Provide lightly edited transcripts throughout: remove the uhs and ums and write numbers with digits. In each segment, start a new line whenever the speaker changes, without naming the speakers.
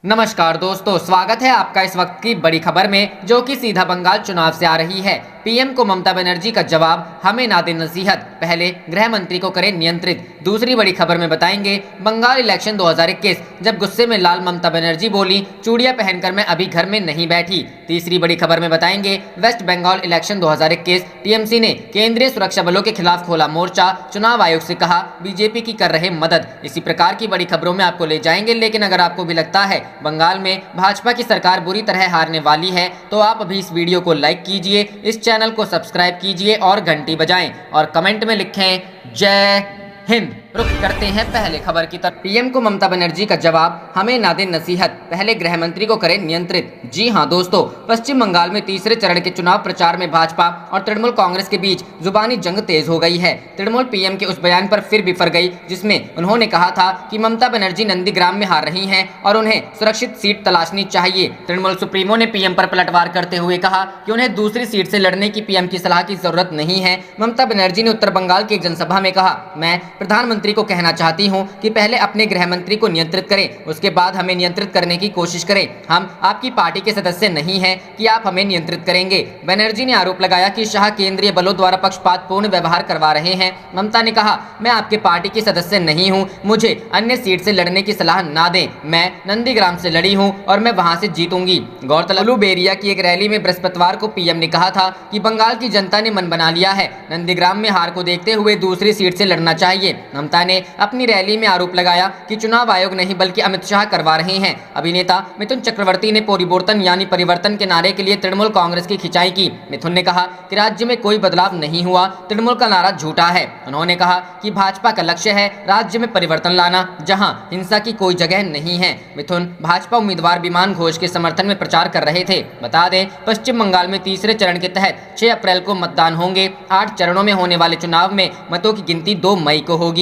नमस्कार दोस्तों, स्वागत है आपका इस वक्त की बड़ी खबर में, जो कि सीधा बंगाल चुनाव से आ रही है। पीएम को ममता बनर्जी का जवाब, हमें ना दें नसीहत, पहले गृह मंत्री को करें नियंत्रित। दूसरी बड़ी खबर में बताएंगे बंगाल इलेक्शन 2021, जब गुस्से में लाल ममता बनर्जी बोली, चूड़ियां पहनकर मैं अभी घर में नहीं बैठी। तीसरी बड़ी खबर में बताएंगे वेस्ट बंगाल इलेक्शन 2021, टीएमसी ने केंद्रीय सुरक्षा बलों के खिलाफ खोला मोर्चा, चुनाव आयोग से कहा बीजेपी की कर रहे मदद। इसी प्रकार की बड़ी खबरों में आपको ले जाएंगे। लेकिन अगर आपको भी लगता है बंगाल में भाजपा की सरकार बुरी तरह हारने वाली है, तो आप अभी इस वीडियो को लाइक कीजिए, इस चैनल को सब्सक्राइब कीजिए और घंटी बजाएं और कमेंट में लिखें जय हिंद। रुख करते हैं पहले खबर की तरफ। पीएम को ममता बनर्जी का जवाब, हमें ना दें नसीहत, पहले गृह मंत्री को करें नियंत्रित। जी हां दोस्तों, पश्चिम बंगाल में तीसरे चरण के चुनाव प्रचार में भाजपा और तृणमूल कांग्रेस के बीच जुबानी जंग तेज हो गई है। तृणमूल पीएम के उस बयान पर फिर बिफर गई जिसमें उन्होंने कहा था कि ममता बनर्जी नंदीग्राम में हार रही हैं और उन्हें सुरक्षित सीट तलाशनी चाहिए। तृणमूल सुप्रीमो ने पीएम पर पलटवार करते हुए कहा कि उन्हें दूसरी सीट से लड़ने की पीएम की सलाह की जरूरत नहीं है। ममता बनर्जी ने उत्तर बंगाल की एक जनसभा में कहा, मैं प्रधानमंत्री को कहना चाहती हूं कि पहले अपने गृह मंत्री को नियंत्रित करें, उसके बाद हमें नियंत्रित करने की कोशिश करें। हम आपकी पार्टी के सदस्य नहीं हैं कि आप हमें नियंत्रित करेंगे। बनर्जी ने आरोप लगाया कि शाह केंद्रीय बलों द्वारा पक्षपातपूर्ण व्यवहार करवा रहे हैं। ममता ने कहा, मैं आपके पार्टी की सदस्य नहीं हूं, मुझे अन्य सीट से लड़ने की सलाह ना दें। मैं नंदीग्राम से लड़ी हूं और मैं वहां से जीतूंगी। गौरतलब उलूबेरिया की एक रैली में बृहस्पतिवार को पीएम ने कहा था कि बंगाल की जनता ने मन बना लिया है, नंदीग्राम में हार को देखते हुए दूसरी सीट से लड़ना चाहिए। ममता ने अपनी रैली में आरोप लगाया कि चुनाव आयोग नहीं बल्कि अमित शाह करवा रहे हैं। अभिनेता मिथुन चक्रवर्ती ने परिवर्तन यानी परिवर्तन के नारे के लिए तृणमूल कांग्रेस की खिंचाई की। मिथुन ने कहा कि राज्य में कोई बदलाव नहीं हुआ, तृणमूल का नारा झूठा है। उन्होंने कहा कि भाजपा का लक्ष्य है राज्य में परिवर्तन लाना, जहां हिंसा की कोई जगह नहीं है। मिथुन भाजपा उम्मीदवार विमान घोष के समर्थन में प्रचार कर रहे थे। बता दें, पश्चिम बंगाल में तीसरे चरण के तहत 6 अप्रैल को मतदान होंगे। 8 चरणों में होने वाले चुनाव में मतों की गिनती 2 मई को होगी।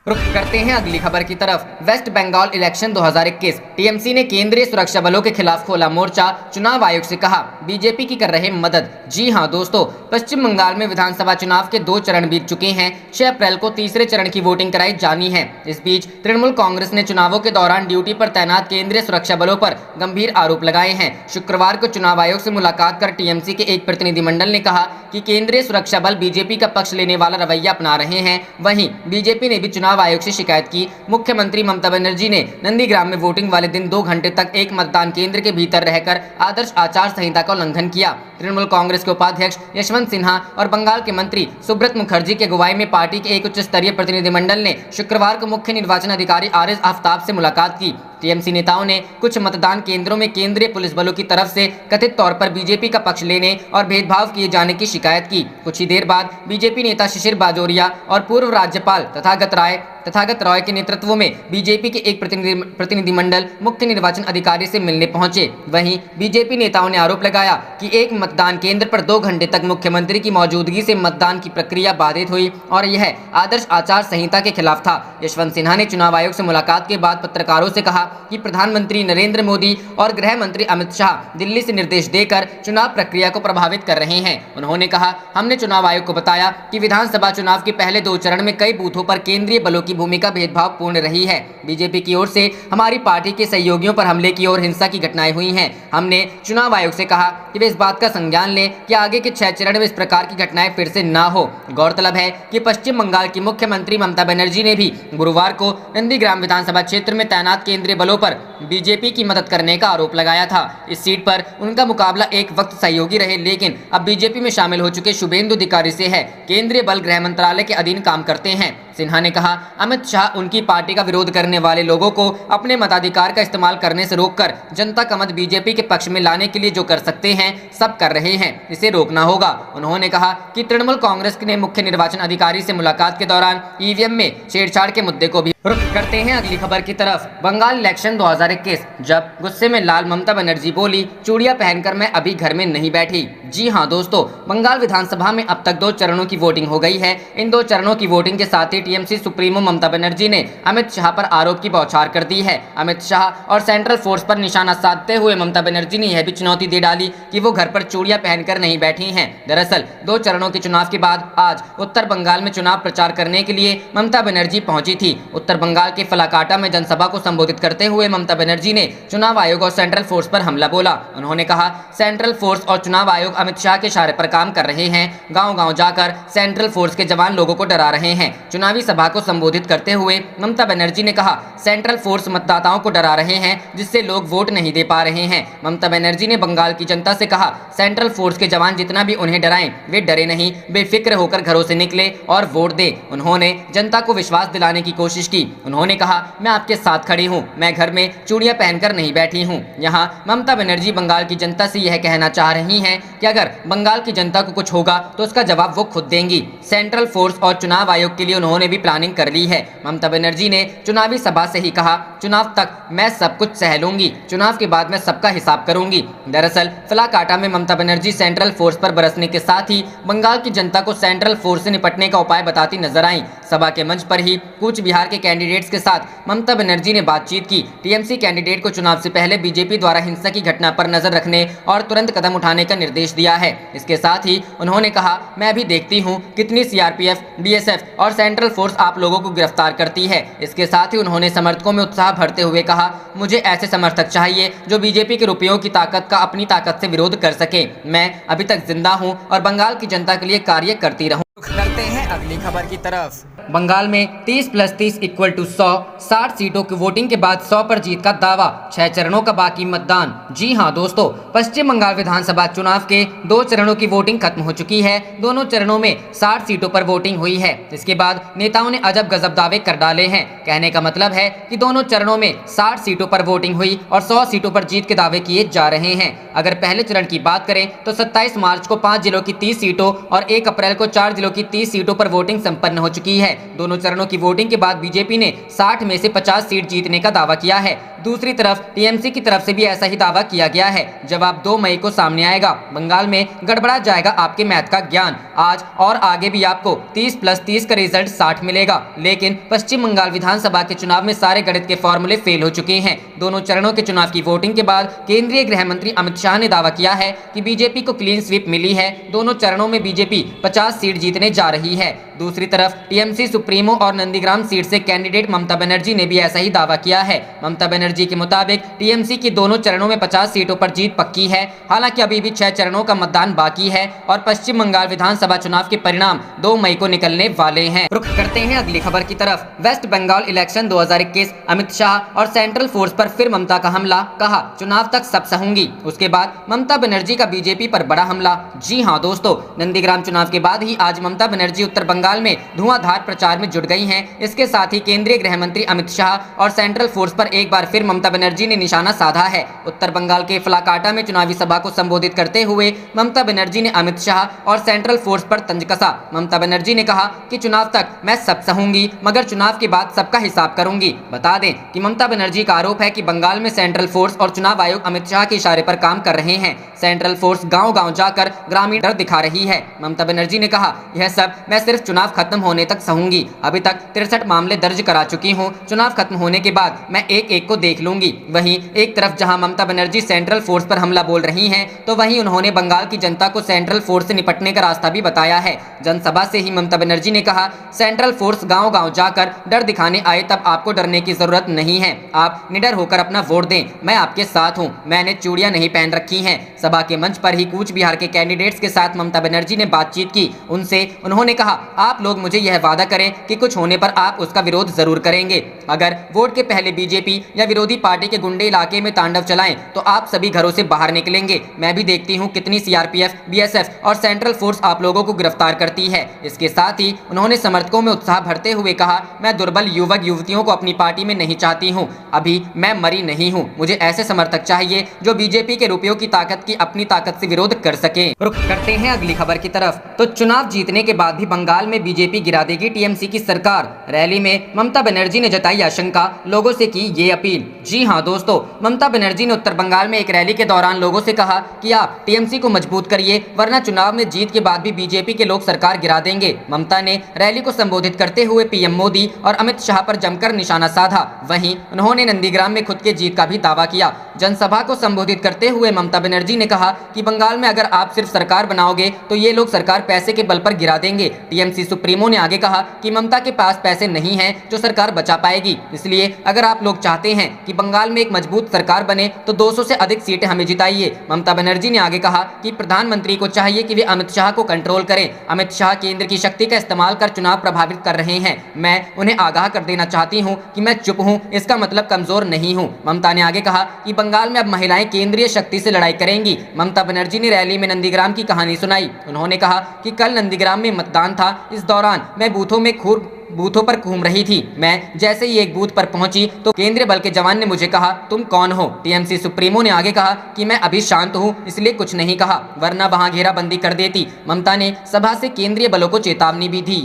रुख करते हैं अगली खबर की तरफ। वेस्ट बंगाल इलेक्शन 2021, टीएमसी ने केंद्रीय सुरक्षा बलों के खिलाफ खोला मोर्चा, चुनाव आयोग से कहा बीजेपी की कर रहे मदद। जी हां दोस्तों, पश्चिम बंगाल में विधानसभा चुनाव के 2 चरण बीत चुके हैं। 6 अप्रैल को तीसरे चरण की वोटिंग कराई जानी है। इस बीच तृणमूल कांग्रेस ने चुनावों के दौरान ड्यूटी पर तैनात केंद्रीय सुरक्षा बलों पर गंभीर आरोप लगाए हैं। शुक्रवार को चुनाव आयोग से मुलाकात कर टीएमसी के एक प्रतिनिधिमंडल ने कहा कि केंद्रीय सुरक्षा बल बीजेपी का पक्ष लेने वाला रवैया अपना रहे हैं। वहीं बीजेपी ने भी चुनाव आयोग से शिकायत की। मुख्यमंत्री ममता बनर्जी ने नंदीग्राम में वोटिंग वाले दिन 2 घंटे तक एक मतदान केंद्र के भीतर रहकर आदर्श आचार संहिता का उल्लंघन किया। तृणमूल कांग्रेस के उपाध्यक्ष यशवंत सिन्हा और बंगाल के मंत्री सुब्रत मुखर्जी के अगुवाई में पार्टी के एक उच्च स्तरीय प्रतिनिधिमंडल ने शुक्रवार को मुख्य निर्वाचन अधिकारी आरिज आफ्ताब से मुलाकात की। टीएमसी नेताओं ने कुछ मतदान केंद्रों में केंद्रीय पुलिस बलों की तरफ से कथित तौर पर बीजेपी का पक्ष लेने और भेदभाव किए जाने की शिकायत की। कुछ ही देर बाद बीजेपी नेता शिशिर बाजोरिया और पूर्व राज्यपाल तथागत रॉय के नेतृत्व में बीजेपी के एक प्रतिनिधिमंडल मुख्य निर्वाचन अधिकारी से मिलने पहुंचे। वहीं बीजेपी नेताओं ने आरोप लगाया कि एक मतदान केंद्र पर 2 घंटे तक मुख्यमंत्री की मौजूदगी से मतदान की प्रक्रिया बाधित हुई और यह आदर्श आचार संहिता के खिलाफ था। यशवंत सिन्हा ने चुनाव आयोग से मुलाकात के बाद पत्रकारों से कहा कि प्रधानमंत्री नरेंद्र मोदी और गृह मंत्री अमित शाह दिल्ली से निर्देश देकर चुनाव प्रक्रिया को प्रभावित कर रहे हैं। उन्होंने कहा, हमने चुनाव आयोग को बताया कि विधानसभा चुनाव के पहले 2 चरण में कई बूथों पर केंद्रीय बलों की भूमिका भेदभावपूर्ण रही है। बीजेपी की ओर से हमारी पार्टी के सहयोगियों पर हमले की और हिंसा की घटनाएं हुई हैं। हमने चुनाव आयोग से कहा कि वे इस बात का संज्ञान लें कि आगे के 6 चरण में इस प्रकार की घटनाएं फिर से ना हो। गौरतलब है कि पश्चिम बंगाल की मुख्यमंत्री ममता बनर्जी ने भी गुरुवार को नंदीग्राम विधानसभा क्षेत्र में तैनात केंद्रीय बलों पर बीजेपी की मदद करने का आरोप लगाया था। इस सीट पर उनका मुकाबला एक वक्त सहयोगी रहे, लेकिन अब बीजेपी में शामिल हो चुके शुभेंदु अधिकारी से है। केंद्रीय बल गृह मंत्रालय के अधीन काम करते हैं। सिन्हा ने कहा, अमित शाह उनकी पार्टी का विरोध करने वाले लोगों को अपने मताधिकार का इस्तेमाल करने से रोककर जनता का मत बीजेपी के पक्ष में लाने के लिए जो कर सकते हैं सब कर रहे हैं, इसे रोकना होगा। उन्होंने कहा कि तृणमूल कांग्रेस ने मुख्य निर्वाचन अधिकारी से मुलाकात के दौरान ईवीएम में छेड़छाड़ के मुद्दे को भी। रुख करते हैं अगली खबर की तरफ। बंगाल इलेक्शन 2021, जब गुस्से में लाल ममता बनर्जी बोली, चूड़ियां पहनकर मैं अभी घर में नहीं बैठी। जी हां दोस्तों, बंगाल विधानसभा में अब तक 2 चरणों की वोटिंग हो गई है। इन 2 चरणों की वोटिंग के साथ ही टीएमसी सुप्रीमो ममता बनर्जी ने अमित शाह पर आरोप की बौछार कर दी है। अमित शाह और सेंट्रल फोर्स पर निशाना साधते हुए ममता बनर्जी ने यह भी चुनौती दे डाली कि वो घर पर चूड़ियां पहनकर नहीं बैठी हैं। दरअसल 2 चरणों के चुनाव के बाद आज उत्तर बंगाल में चुनाव प्रचार करने के लिए ममता बनर्जी पहुंची थी। उत्तर उत्तर बंगाल के फलाकाटा में जनसभा को संबोधित करते हुए ममता बनर्जी ने चुनाव आयोग और सेंट्रल फोर्स पर हमला बोला। उन्होंने कहा, सेंट्रल फोर्स और चुनाव आयोग अमित शाह के इशारे पर काम कर रहे हैं। गांव-गांव जाकर सेंट्रल फोर्स के जवान लोगों को डरा रहे हैं। चुनावी सभा को संबोधित करते हुए ममता बनर्जी ने कहा, सेंट्रल फोर्स मतदाताओं को डरा रहे हैं, जिससे लोग वोट नहीं दे पा रहे हैं। ममता बनर्जी ने बंगाल की जनता से कहा, सेंट्रल फोर्स के जवान जितना भी उन्हें डराएं, वे डरे नहीं, बेफिक्र होकर घरों से निकले और वोट दे। उन्होंने जनता को विश्वास दिलाने की कोशिश की। उन्होंने कहा, मैं आपके साथ खड़ी हूं, मैं घर में चूड़ियां पहनकर नहीं बैठी हूं। यहां ममता बनर्जी बंगाल की जनता से यह कहना चाह रही हैं कि अगर बंगाल की जनता को कुछ होगा तो उसका जवाब वो खुद देंगी। सेंट्रल फोर्स और चुनाव आयोग के लिए उन्होंने भी प्लानिंग कर ली है। ममता बनर्जी ने चुनावी सभा से ही कहा, चुनाव तक मैं सब कुछ सह लूंगी, चुनाव के बाद मैं सबका हिसाब करूंगी। दरअसल फलाकाटा में ममता बनर्जी सेंट्रल फोर्स पर बरसने के साथ ही बंगाल की जनता को सेंट्रल फोर्स से निपटने का उपाय बताती नजर आई। सभा के मंच पर ही कूच बिहार के कैंडिडेट्स के साथ ममता बनर्जी ने बातचीत की। टीएमसी कैंडिडेट को चुनाव से पहले बीजेपी द्वारा हिंसा की घटना पर नजर रखने और तुरंत कदम उठाने का निर्देश दिया है। इसके साथ ही उन्होंने कहा, मैं भी देखती हूँ कितनी सीआरपीएफ, बीएसएफ और सेंट्रल फोर्स आप लोगों को गिरफ्तार करती है। इसके साथ ही उन्होंने समर्थकों में उत्साह भरते हुए कहा, मुझे ऐसे समर्थक चाहिए जो बीजेपी के रुपयों की ताकत का अपनी ताकत से विरोध कर सके। मैं अभी तक जिंदा हूं और बंगाल की जनता के लिए कार्य करती रहूं। करते हैं अगली खबर की तरफ। बंगाल में 30 + 30 = 100, 60 सीटों की वोटिंग के बाद 100 पर जीत का दावा, 6 चरणों का बाकी मतदान। जी हां दोस्तों, पश्चिम बंगाल विधानसभा चुनाव के 2 चरणों की वोटिंग खत्म हो चुकी है। दोनों चरणों में 60 सीटों पर वोटिंग हुई है। इसके बाद नेताओं ने अजब गजब दावे कर डाले हैं। कहने का मतलब है कि दोनों चरणों में 60 सीटों पर वोटिंग हुई और 100 सीटों पर जीत के दावे किए जा रहे हैं। अगर पहले चरण की बात करें तो 27 मार्च को 5 जिलों की 30 सीटों और 1 अप्रैल को 4 जिलों की 30 सीटों पर वोटिंग संपन्न हो चुकी है। दोनों चरणों की वोटिंग के बाद बीजेपी ने 60 में से 50 सीट जीतने का दावा किया है। दूसरी तरफ टीएमसी की तरफ से भी ऐसा ही दावा किया गया है। जवाब 2 मई को सामने आएगा। बंगाल में गड़बड़ा जाएगा आपके मैथ का ज्ञान। आज और आगे भी आपको 30 + 30 का रिजल्ट 60 मिलेगा। लेकिन पश्चिम बंगाल विधानसभा के चुनाव में सारे गणित के फॉर्मूले फेल हो चुके हैं। दोनों चरणों के चुनाव की वोटिंग के बाद केंद्रीय गृह मंत्री अमित शाह ने दावा किया है कि बीजेपी को क्लीन स्वीप मिली है। दोनों चरणों में बीजेपी 50 सीट जीतने जा रही है। दूसरी तरफ टीएमसी सुप्रीमो और नंदीग्राम सीट से कैंडिडेट ममता बनर्जी ने भी ऐसा ही दावा किया है। ममता बनर्जी के मुताबिक टीएमसी की दोनों चरणों में 50 सीटों पर जीत पक्की है। हालांकि अभी भी 6 चरणों का मतदान बाकी है और पश्चिम बंगाल विधानसभा चुनाव के परिणाम 2 मई को निकलने वाले हैं। रुख करते हैं अगली खबर की तरफ। वेस्ट बंगाल इलेक्शन 2021, अमित शाह और सेंट्रल फोर्स पर फिर ममता का हमला, कहा चुनाव तक सब सहूंगी। उसके बाद ममता बनर्जी का बीजेपी पर बड़ा हमला। जी हां दोस्तों, नंदीग्राम चुनाव के बाद ही आज ममता बनर्जी उत्तर बंगाल में धुआंधार प्रचार में जुट गई हैं। इसके साथ ही केंद्रीय गृह मंत्री अमित शाह और सेंट्रल फोर्स पर एक बार फिर ममता बनर्जी ने निशाना साधा है। उत्तर बंगाल के फलाकाटा में चुनावी सभा को संबोधित करते हुए ममता बनर्जी ने अमित शाह और सेंट्रल फोर्स पर तंज कसा। ममता बनर्जी ने कहा कि चुनाव तक मैं सब सहूंगी, मगर चुनाव के बाद सबका हिसाब करूंगी। बता दें कि ममता बनर्जी का आरोप है कि बंगाल में सेंट्रल फोर्स और चुनाव आयोग अमित शाह के इशारे पर काम कर रहे हैं। सेंट्रल फोर्स गांव-गांव जाकर ग्रामीण डर दिखा रही है। ममता बनर्जी ने कहा, यह सब मैं सिर्फ चुनाव खत्म होने तक सहूंगी। अभी तक 63 मामले दर्ज करा चुकी हूं। चुनाव खत्म होने के बाद मैं एक एक को देख लूंगी। वहीं एक तरफ जहां ममता बनर्जी सेंट्रल फोर्स पर हमला बोल रही हैं, तो वहीं उन्होंने बंगाल की जनता को सेंट्रल फोर्स से निपटने का रास्ता भी बताया है। जनसभा से ही ममता बनर्जी ने कहा, सेंट्रल फोर्स गांव-गांव जाकर डर दिखाने आए तब आपको डरने की जरूरत नहीं है। आप निडर होकर अपना वोट दें, मैं आपके साथ हूं। मैंने चूड़ियां नहीं पहन रखी हैं। सभा के मंच पर ही कूच बिहार के कैंडिडेट्स के साथ ममता बनर्जी ने बातचीत की। उनसे उन्होंने कहा, आप लोग मुझे यह वादा करें कि कुछ होने पर आप उसका विरोध जरूर करेंगे। अगर वोट के पहले बीजेपी या विरोधी पार्टी के गुंडे इलाके में तांडव चलाएं तो आप सभी घरों से बाहर निकलेंगे। मैं भी देखती हूं कितनी सीआरपीएफ, बीएसएफ और सेंट्रल फोर्स आप लोगों को गिरफ्तार करती है। इसके साथ ही उन्होंने समर्थकों में उत्साह भरते हुए कहा, मैं दुर्बल युवक युवतियों को अपनी पार्टी में नहीं चाहती हूँ। अभी मैं मरी नहीं हूँ। मुझे ऐसे समर्थक चाहिए जो बीजेपी के रुपयों की ताकत की अपनी ताकत से विरोध कर सके। रुख करते हैं अगली खबर की तरफ। तो चुनाव जीतने के बाद भी बंगाल में बीजेपी गिरा देगी टीएमसी की सरकार। रैली में ममता बनर्जी ने जताई आशंका, लोगों से की ये अपील। जी हां दोस्तों, ममता बनर्जी ने उत्तर बंगाल में एक रैली के दौरान लोगों से कहा कि आप टीएमसी को मजबूत करिए, वरना चुनाव में जीत के बाद भी बीजेपी के लोग सरकार गिरा देंगे। ममता ने रैली को संबोधित करते हुए पीएम मोदी और अमित शाह पर जमकर निशाना साधा। वहीं उन्होंने नंदीग्राम में खुद के जीत का भी दावा किया। जनसभा को संबोधित करते हुए ममता बनर्जी ने कहा कि बंगाल में अगर आप सिर्फ सरकार बनाओगे तो ये लोग सरकार पैसे के बल पर गिरा देंगे। टीएमसी सुप्रीमो ने आगे कहा कि ममता के पास पैसे नहीं हैं जो सरकार बचा पाएगी, इसलिए अगर आप लोग चाहते हैं कि बंगाल में एक मजबूत सरकार बने तो 200 से अधिक सीटें हमें जिताइए। ममता बनर्जी ने आगे कहा कि प्रधानमंत्री को चाहिए कि वे अमित शाह को कंट्रोल करें। अमित शाह केंद्र की शक्ति का इस्तेमाल कर चुनाव प्रभावित कर रहे हैं। मैं उन्हें आगाह कर देना चाहती हूं कि मैं चुप हूं, इसका मतलब कमजोर नहीं हूं। ममता ने आगे कहा कि बंगाल में अब महिलाएं केंद्रीय शक्ति से लड़ाई करेंगी। ममता बनर्जी ने रैली में नंदीग्राम की कहानी सुनाई। उन्होंने कहा कि कल नंदीग्राम में मतदान था, इस दौरान मैं बूथों पर घूम रही थी। मैं जैसे ही एक बूथ पर पहुंची तो केंद्रीय बल के जवान ने मुझे कहा, तुम कौन हो? टीएमसी सुप्रीमो ने आगे कहा कि मैं अभी शांत हूं, इसलिए कुछ नहीं कहा, वरना वहां घेराबंदी कर देती। ममता ने सभा से केंद्रीय बलों को चेतावनी भी दी।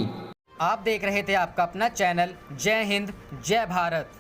आप देख रहे थे आपका अपना चैनल जय हिंद जय भारत।